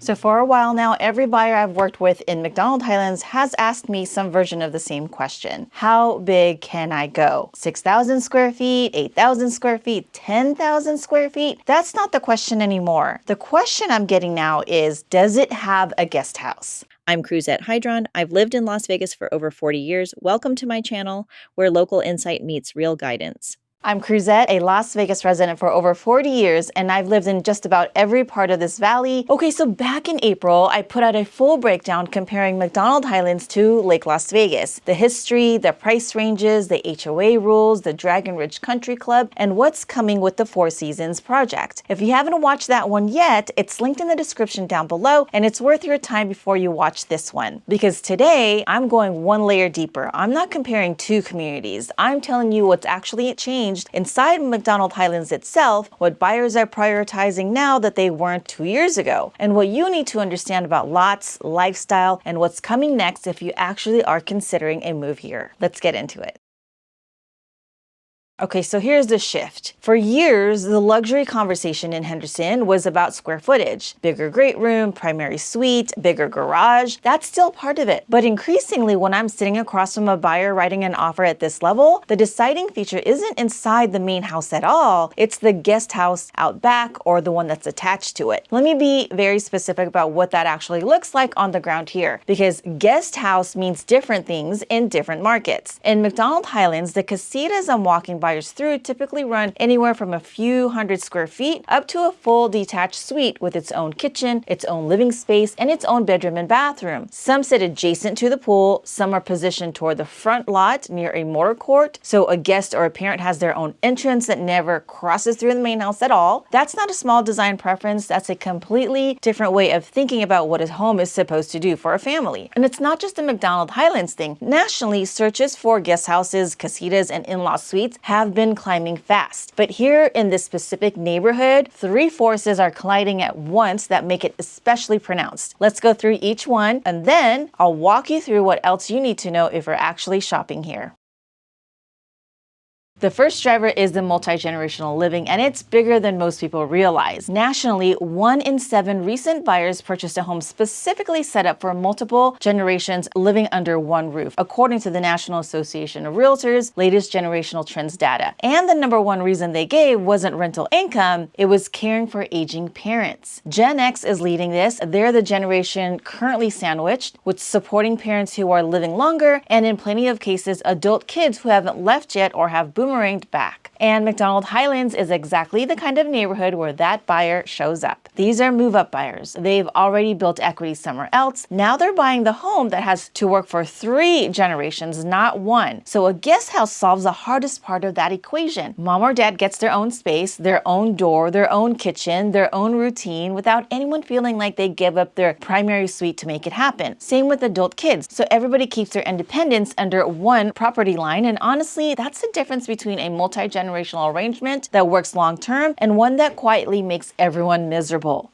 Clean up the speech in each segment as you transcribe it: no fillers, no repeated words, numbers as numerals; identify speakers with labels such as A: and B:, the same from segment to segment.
A: So for a while now, every buyer I've worked with in MacDonald Highlands has asked me some version of the same question. How big can I go? 6,000 square feet, 8,000 square feet, 10,000 square feet? That's not the question anymore. The question I'm getting now is, does it have a guest house?
B: I'm Chruszhet Hydron. I've lived in Las Vegas for over 40 years. Welcome to my channel, where local insight meets real guidance.
A: I'm Chruszhet, a Las Vegas resident for over 40 years, and I've lived in just about every part of this valley. Okay, so back in April, I put out a full breakdown comparing MacDonald Highlands to Lake Las Vegas. The history, the price ranges, the HOA rules, the Dragon Ridge Country Club, and what's coming with the Four Seasons project. If you haven't watched that one yet, it's linked in the description down below, and it's worth your time before you watch this one. Because today, I'm going one layer deeper. I'm not comparing two communities. I'm telling you what's actually changed inside MacDonald Highlands itself, what buyers are prioritizing now that they weren't 2 years ago, and what you need to understand about lots, lifestyle, and what's coming next if you actually are considering a move here. Let's get into it. Okay, so here's the shift. For years, the luxury conversation in Henderson was about square footage. Bigger great room, primary suite, bigger garage. That's still part of it. But increasingly, when I'm sitting across from a buyer writing an offer at this level, the deciding feature isn't inside the main house at all. It's the guest house out back or the one that's attached to it. Let me be very specific about what that actually looks like on the ground here, because guest house means different things in different markets. In MacDonald Highlands, the casitas I'm walking buyers through typically run anywhere from a few hundred square feet up to a full detached suite with its own kitchen, its own living space, and its own bedroom and bathroom. Some sit adjacent to the pool, some are positioned toward the front lot near a motor court, so a guest or a parent has their own entrance that never crosses through the main house at all. That's not a small design preference, that's a completely different way of thinking about what a home is supposed to do for a family. And it's not just a MacDonald Highlands thing. Nationally, searches for guest houses, casitas, and in-law suites have been climbing fast. But here in this specific neighborhood, three forces are colliding at once that make it especially pronounced. Let's go through each one, and then I'll walk you through what else you need to know if you're actually shopping here. The first driver is the multi-generational living, and it's bigger than most people realize. Nationally, 1 in 7 recent buyers purchased a home specifically set up for multiple generations living under one roof, according to the National Association of Realtors' latest generational trends data. And the number one reason they gave wasn't rental income, it was caring for aging parents. Gen X is leading this. They're the generation currently sandwiched with supporting parents who are living longer, and in plenty of cases, adult kids who haven't left yet or have boomeranged back. And MacDonald Highlands is exactly the kind of neighborhood where that buyer shows up. These are move-up buyers. They've already built equity somewhere else. Now they're buying the home that has to work for 3 generations, not 1. So a guest house solves the hardest part of that equation. Mom or dad gets their own space, their own door, their own kitchen, their own routine, without anyone feeling like they give up their primary suite to make it happen. Same with adult kids. So everybody keeps their independence under one property line, and honestly, that's the difference between a multi-generational arrangement that works long-term and one that quietly makes everyone miserable.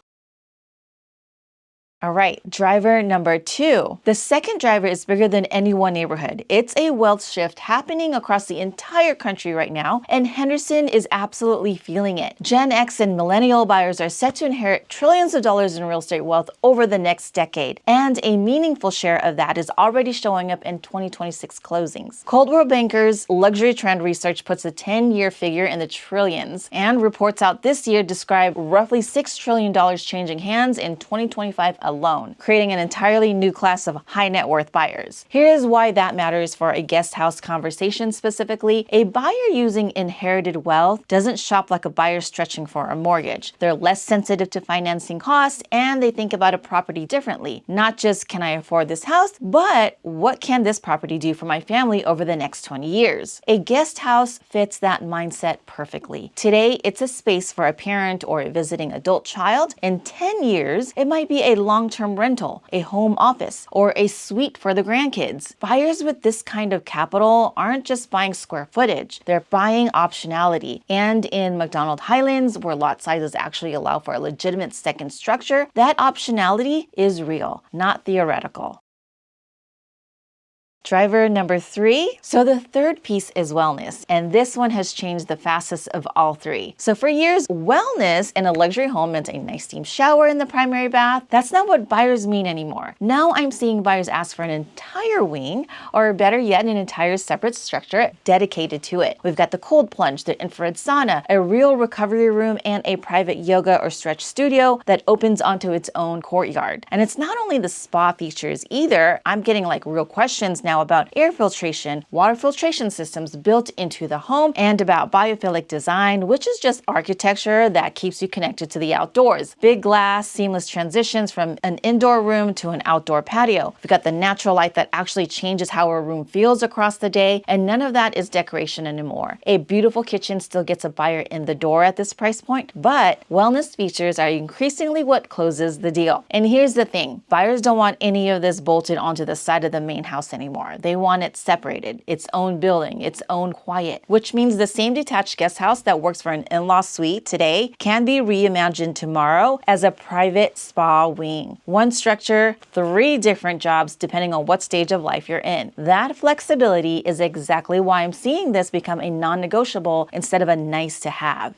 A: All right, driver number 2. The second driver is bigger than any one neighborhood. It's a wealth shift happening across the entire country right now, and Henderson is absolutely feeling it. Gen X and millennial buyers are set to inherit trillions of dollars in real estate wealth over the next decade, and a meaningful share of that is already showing up in 2026 closings. Coldwell Banker's luxury trend research puts a 10-year figure in the trillions, and reports out this year describe roughly $6 trillion changing hands in 2025 alone, creating an entirely new class of high net worth buyers. Here's why that matters for a guest house conversation specifically. A buyer using inherited wealth doesn't shop like a buyer stretching for a mortgage. They're less sensitive to financing costs, and they think about a property differently. Not just, can I afford this house, but what can this property do for my family over the next 20 years? A guest house fits that mindset perfectly. Today, it's a space for a parent or a visiting adult child. In 10 years, it might be a long-term rental, a home office, or a suite for the grandkids. Buyers with this kind of capital aren't just buying square footage, they're buying optionality. And in MacDonald Highlands, where lot sizes actually allow for a legitimate second structure, that optionality is real, not theoretical. Driver number 3. So the third piece is wellness, and this one has changed the fastest of all 3. So for years, wellness in a luxury home meant a nice steam shower in the primary bath. That's not what buyers mean anymore. Now I'm seeing buyers ask for an entire wing, or better yet, an entire separate structure dedicated to it. We've got the cold plunge, the infrared sauna, a real recovery room, and a private yoga or stretch studio that opens onto its own courtyard. And it's not only the spa features either. I'm getting like real questions now about air filtration, water filtration systems built into the home, and about biophilic design, which is just architecture that keeps you connected to the outdoors. Big glass, seamless transitions from an indoor room to an outdoor patio. We've got the natural light that actually changes how a room feels across the day, and none of that is decoration anymore. A beautiful kitchen still gets a buyer in the door at this price point, but wellness features are increasingly what closes the deal. And here's the thing, buyers don't want any of this bolted onto the side of the main house anymore. They want it separated, its own building, its own quiet, which means the same detached guest house that works for an in-law suite today can be reimagined tomorrow as a private spa wing. One structure, 3 different jobs depending on what stage of life you're in. That flexibility is exactly why I'm seeing this become a non-negotiable instead of a nice to have.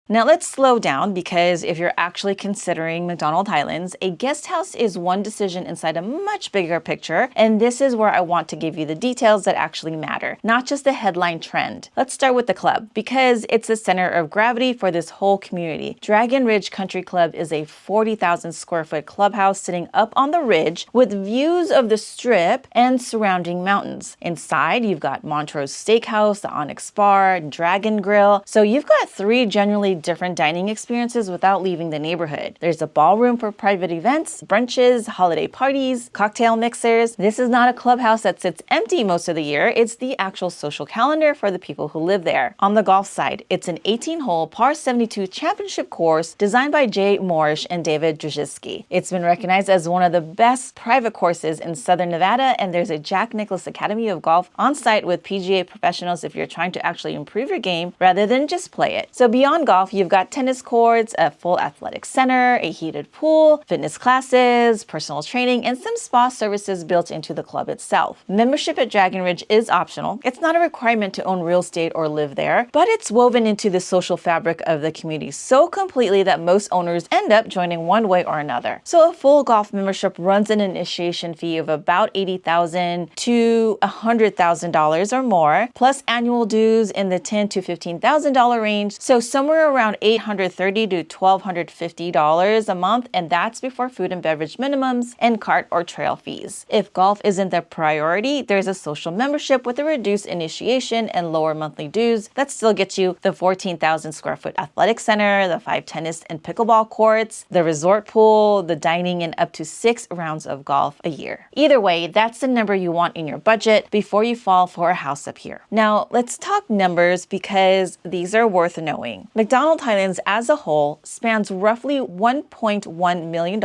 A: Now let's slow down, because if you're actually considering MacDonald Highlands, a guest house is one decision inside a much bigger picture, and this is where I want to give you the details that actually matter, not just the headline trend. Let's start with the club, because it's the center of gravity for this whole community. Dragon Ridge Country Club is a 40,000 square foot clubhouse sitting up on the ridge with views of the Strip and surrounding mountains. Inside, you've got Montrose Steakhouse, the Onyx Bar, Dragon Grill, so you've got 3 generally different dining experiences without leaving the neighborhood. There's a ballroom for private events, brunches, holiday parties, cocktail mixers. This is not a clubhouse that sits empty most of the year. It's the actual social calendar for the people who live there. On the golf side, it's an 18-hole par 72 championship course designed by Jay Morish and David Drzezinski. It's been recognized as one of the best private courses in Southern Nevada, and there's a Jack Nicklaus Academy of Golf on site with PGA professionals if you're trying to actually improve your game rather than just play it. So beyond golf, you've got tennis courts, a full athletic center, a heated pool, fitness classes, personal training, and some spa services built into the club itself. Membership at Dragon Ridge is optional. It's not a requirement to own real estate or live there, but it's woven into the social fabric of the community so completely that most owners end up joining one way or another. So a full golf membership runs an initiation fee of about $80,000 to $100,000 or more, plus annual dues in the $10,000 to $15,000 range. So somewhere around $830 to $1,250 a month, and that's before food and beverage minimums and cart or trail fees. If golf isn't the priority, there's a social membership with a reduced initiation and lower monthly dues that still gets you the 14,000 square foot athletic center, the 5 tennis and pickleball courts, the resort pool, the dining, and up to 6 rounds of golf a year. Either way, that's the number you want in your budget before you fall for a house up here. Now, let's talk numbers, because these are worth knowing. MacDonald Highlands as a whole spans roughly $1.1 million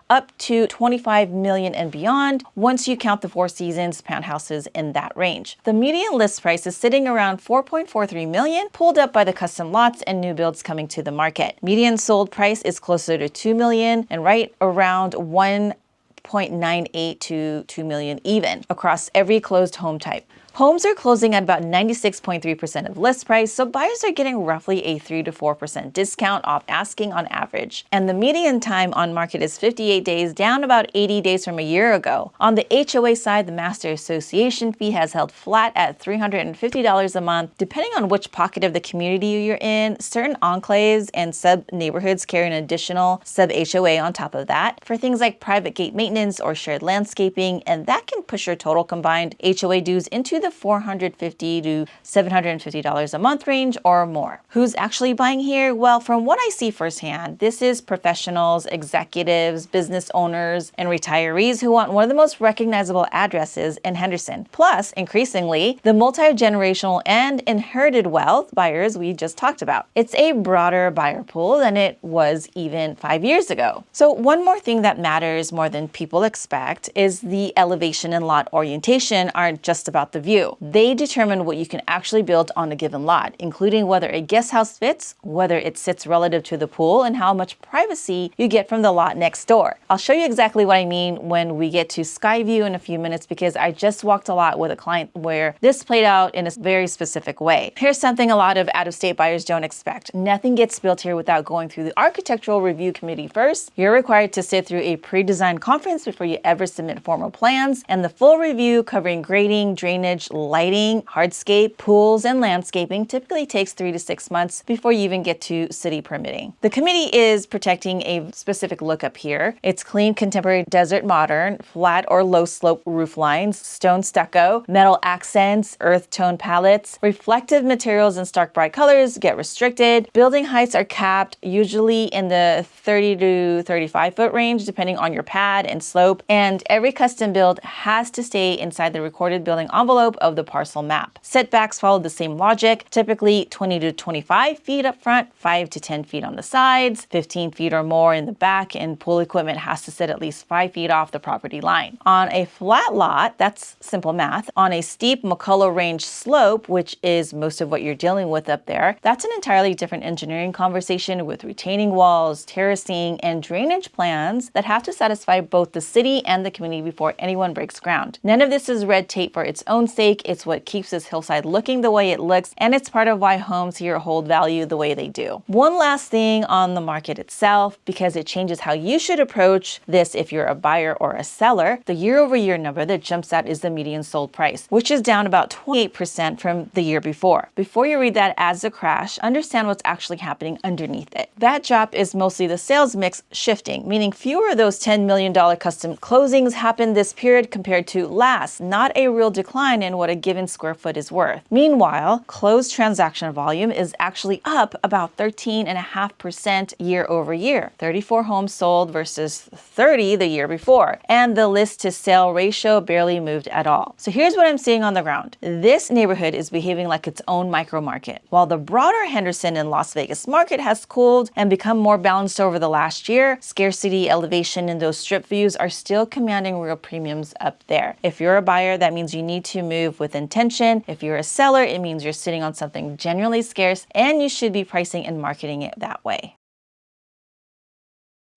A: up to $25 million and beyond once you count the Four Seasons townhouses in that range. The median list price is sitting around $4.43 million, pulled up by the custom lots and new builds coming to the market. Median sold price is closer to $2 million and right around $1.98 to $2 million even across every closed home type. Homes are closing at about 96.3% of list price, so buyers are getting roughly a 3 to 4% discount off asking on average. And the median time on market is 58 days, down about 80 days from a year ago. On the HOA side, the Master Association fee has held flat at $350 a month. Depending on which pocket of the community you're in, certain enclaves and sub-neighborhoods carry an additional sub-HOA on top of that for things like private gate maintenance or shared landscaping, and that can push your total combined HOA dues into the $450 to $750 a month range or more. Who's actually buying here? Well, from what I see firsthand, this is professionals, executives, business owners, and retirees who want one of the most recognizable addresses in Henderson. Plus, increasingly, the multi-generational and inherited wealth buyers we just talked about. It's a broader buyer pool than it was even 5 years ago. So one more thing that matters more than people expect is the elevation and lot orientation aren't just about the view SkyVu. They determine what you can actually build on a given lot, including whether a guest house fits, whether it sits relative to the pool, and how much privacy you get from the lot next door. I'll show you exactly what I mean when we get to SkyVu in a few minutes, because I just walked a lot with a client where this played out in a very specific way. Here's something a lot of out-of-state buyers don't expect. Nothing gets built here without going through the architectural review committee first. You're required to sit through a pre-designed conference before you ever submit formal plans, and the full review covering grading, drainage, lighting, hardscape, pools, and landscaping typically takes 3 to 6 months before you even get to city permitting. The committee is protecting a specific look up here. It's clean, contemporary, desert modern, flat or low slope roof lines, stone stucco, metal accents, earth tone palettes. Reflective materials and stark bright colors get restricted. Building heights are capped, usually in the 30 to 35 foot range, depending on your pad and slope. And every custom build has to stay inside the recorded building envelope of the parcel map. Setbacks follow the same logic, typically 20 to 25 feet up front, 5 to 10 feet on the sides, 15 feet or more in the back, and pool equipment has to sit at least 5 feet off the property line. On a flat lot, that's simple math. On a steep McCullough Range slope, which is most of what you're dealing with up there, that's an entirely different engineering conversation with retaining walls, terracing, and drainage plans that have to satisfy both the city and the community before anyone breaks ground. None of this is red tape for its own sake. It's what keeps this hillside looking the way it looks, and it's part of why homes here hold value the way they do. One last thing on the market itself, because it changes how you should approach this if you're a buyer or a seller. The year-over-year number that jumps out is the median sold price, which is down about 28% from the year before. Before you read that as a crash, understand what's actually happening underneath it. That drop is mostly the sales mix shifting, meaning fewer of those $10 million custom closings happened this period compared to last, not a real decline in what a given square foot is worth. Meanwhile, closed transaction volume is actually up about 13.5% year over year. 34 homes sold versus 30 the year before. And the list to sale ratio barely moved at all. So here's what I'm seeing on the ground. This neighborhood is behaving like its own micro market. While the broader Henderson and Las Vegas market has cooled and become more balanced over the last year, scarcity, elevation, and those strip views are still commanding real premiums up there. If you're a buyer, that means you need to move with intention. If you're a seller, it means you're sitting on something genuinely scarce, and you should be pricing and marketing it that way.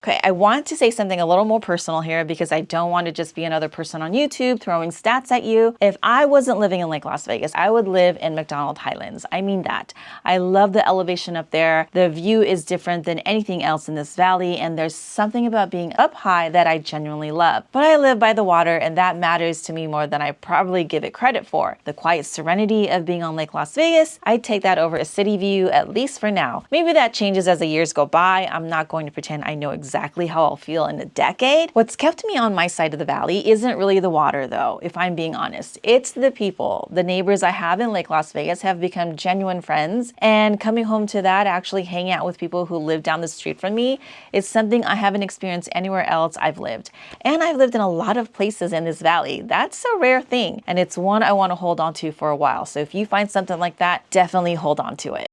A: Okay, I want to say something a little more personal here because I don't want to just be another person on YouTube throwing stats at you. If I wasn't living in Lake Las Vegas, I would live in MacDonald Highlands. I mean that. I love the elevation up there. The view is different than anything else in this valley, and there's something about being up high that I genuinely love. But I live by the water, and that matters to me more than I probably give it credit for. The quiet serenity of being on Lake Las Vegas, I'd take that over a city view, at least for now. Maybe that changes as the years go by. I'm not going to pretend I know exactly how I'll feel in a decade. What's kept me on my side of the valley isn't really the water though, if I'm being honest. It's the people. The neighbors I have in Lake Las Vegas have become genuine friends, and coming home to that, actually hanging out with people who live down the street from me, is something I haven't experienced anywhere else I've lived. And I've lived in a lot of places in this valley. That's a rare thing, and it's one I want to hold on to for a while. So if you find something like that, definitely hold on to it.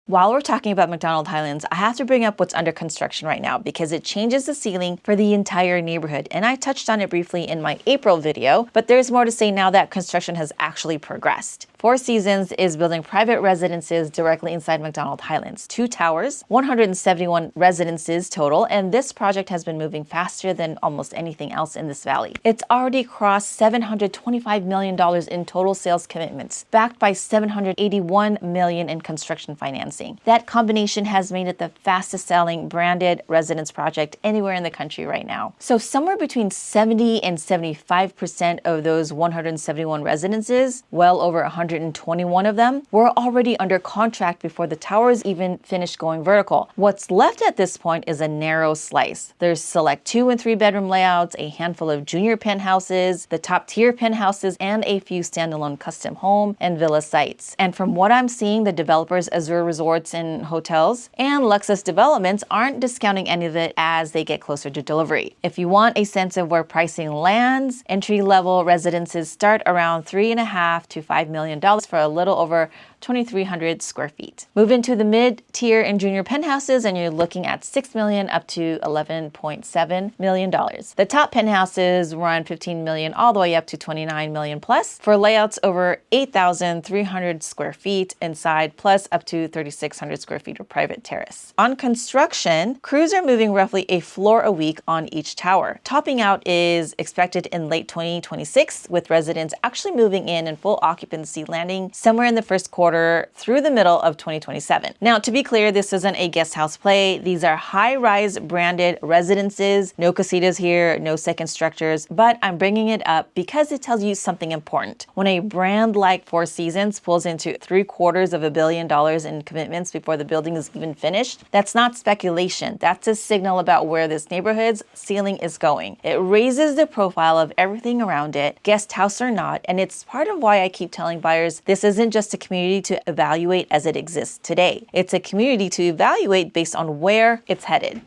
A: While we're talking about MacDonald Highlands, I have to bring up what's under construction right now because it changes the ceiling for the entire neighborhood. And I touched on it briefly in my April video, but there's more to say now that construction has actually progressed. Four Seasons is building private residences directly inside MacDonald Highlands. 2 towers, 171 residences total, and this project has been moving faster than almost anything else in this valley. It's already crossed $725 million in total sales commitments, backed by $781 million in construction financing. That combination has made it the fastest selling branded residence project anywhere in the country right now. So somewhere between 70 and 75% of those 171 residences, well over 121 of them, were already under contract before the towers even finished going vertical. What's left at this point is a narrow slice. There's select 2 and 3 bedroom layouts, a handful of junior penthouses, the top tier penthouses, and a few standalone custom home and villa sites. And from what I'm seeing, the developers Azure Resorts and Hotels and Luxus Developments aren't discounting any of it as they get closer to delivery. If you want a sense of where pricing lands, entry-level residences start around $3.5 to $5 million million for a little over 2,300 square feet. Move into the mid-tier and junior penthouses and you're looking at $6 million up to $11.7 million. The top penthouses run $15 million all the way up to $29 million plus for layouts over 8,300 square feet inside plus up to 3,600 square feet of private terrace. On construction, crews are moving roughly a floor a week on each tower. Topping out is expected in late 2026 with residents actually moving in full occupancy landing somewhere in the first quarter through the middle of 2027. Now, to be clear, this isn't a guest house play. These are high-rise branded residences. No casitas here, no second structures, but I'm bringing it up because it tells you something important. When a brand like Four Seasons pulls into $750 million in commitments before the building is even finished, that's not speculation. That's a signal about where this neighborhood's ceiling is going. It raises the profile of everything around it, guest house or not, and it's part of why I keep telling buyers this isn't just a community to evaluate as it exists today. It's a community to evaluate based on where it's headed.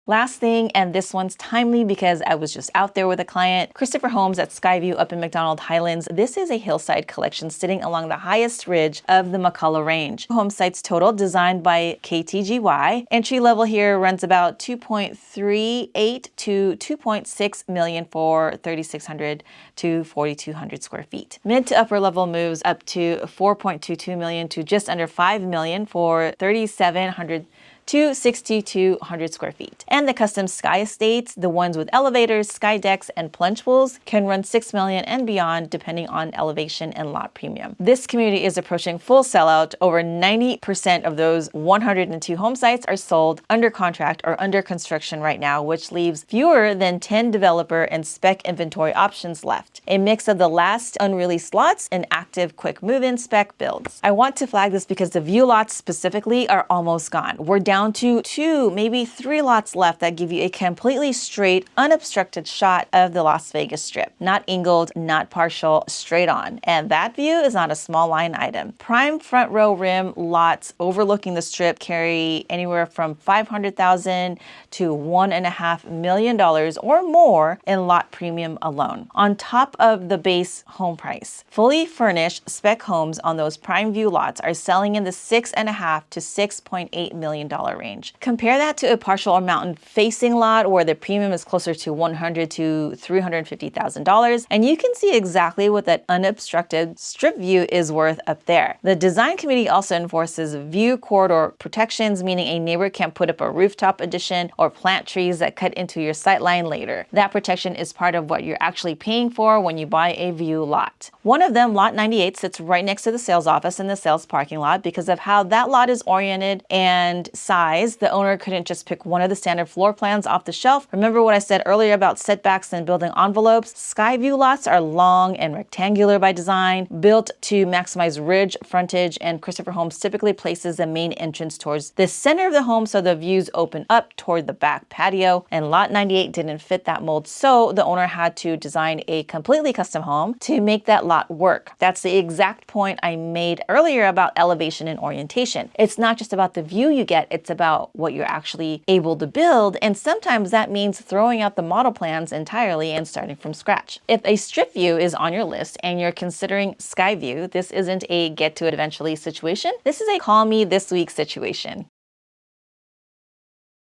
A: Last thing, and this one's timely because I was just out there with a client, Christopher Homes at SkyVu up in MacDonald Highlands. This is a hillside collection sitting along the highest ridge of the McCullough Range. Home sites total designed by KTGY. Entry level here runs about $2.38 to $2.6 million for 3,600 to 4,200 square feet. Mid to upper level moves up to $4.22 million to just under $5 million for 3,700 to 6,200 square feet. And the custom sky estates, the ones with elevators, sky decks, and plunge pools, can run $6 million and beyond depending on elevation and lot premium. This community is approaching full sellout. Over 90% of those 102 home sites are sold, under contract, or under construction right now, which leaves fewer than 10 developer and spec inventory options left. A mix of the last unreleased lots and active quick move-in spec builds. I want to flag this because the view lots specifically are almost gone. We're down to 2, maybe 3 lots left that give you a completely straight, unobstructed shot of the Las Vegas Strip. Not angled, not partial, straight on. And that view is not a small line item. Prime front row rim lots overlooking the Strip carry anywhere from $500,000 to $1.5 million or more in lot premium alone, on top of the base home price. Fully furnished spec homes on those prime view lots are selling in the $6.5 to $6.8 million range. Compare that to a partial or mountain facing lot where the premium is closer to $100,000 to $350,000, and you can see exactly what that unobstructed strip view is worth up there. The design committee also enforces view corridor protections, meaning a neighbor can't put up a rooftop addition or plant trees that cut into your sightline later. That protection is part of what you're actually paying for when you buy a view lot. One of them, lot 98, sits right next to the sales office in the sales parking lot. Because of how that lot is oriented and size, the owner couldn't just pick one of the standard floor plans off the shelf. Remember what I said earlier about setbacks and building envelopes? SkyVu lots are long and rectangular by design, built to maximize ridge frontage, and Christopher Homes typically places the main entrance towards the center of the home so the views open up toward the back patio, and lot 98 didn't fit that mold, so the owner had to design a completely custom home to make that lot work. That's the exact point I made earlier about elevation and orientation. It's not just about the view you get, it's about what you're actually able to build, and sometimes that means throwing out the model plans entirely and starting from scratch. If a strip view is on your list and you're considering SkyVu, this isn't a get to it eventually situation. This is a call me this week situation.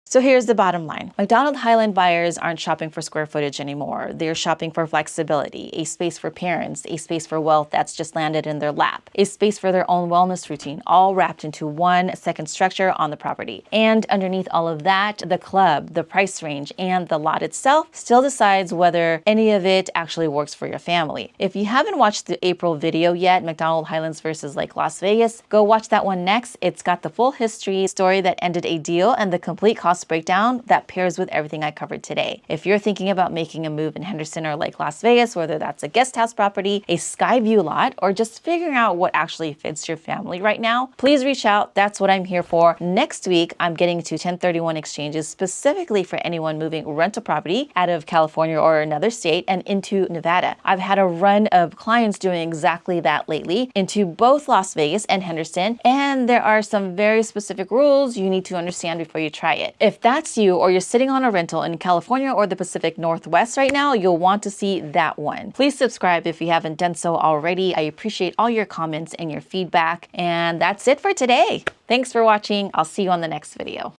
A: So here's the bottom line. MacDonald Highland buyers aren't shopping for square footage anymore. They're shopping for flexibility, a space for parents, a space for wealth that's just landed in their lap, a space for their own wellness routine, all wrapped into one second structure on the property. And underneath all of that, the club, the price range, and the lot itself still decides whether any of it actually works for your family. If you haven't watched the April video yet, MacDonald Highlands versus Lake Las Vegas, go watch that one next. It's got the full history, story that ended a deal, and the complete cost breakdown that pairs with everything I covered today. If you're thinking about making a move in Henderson or Lake Las Vegas, whether that's a guest house property, a SkyVu lot, or just figuring out what actually fits your family right now, please reach out. That's what I'm here for. Next week, I'm getting to 1031 exchanges specifically for anyone moving rental property out of California or another state and into Nevada. I've had a run of clients doing exactly that lately into both Las Vegas and Henderson, and there are some very specific rules you need to understand before you try it. If that's you, or you're sitting on a rental in California or the Pacific Northwest right now, you'll want to see that one. Please subscribe if you haven't done so already. I appreciate all your comments and your feedback. And that's it for today. Thanks for watching. I'll see you on the next video.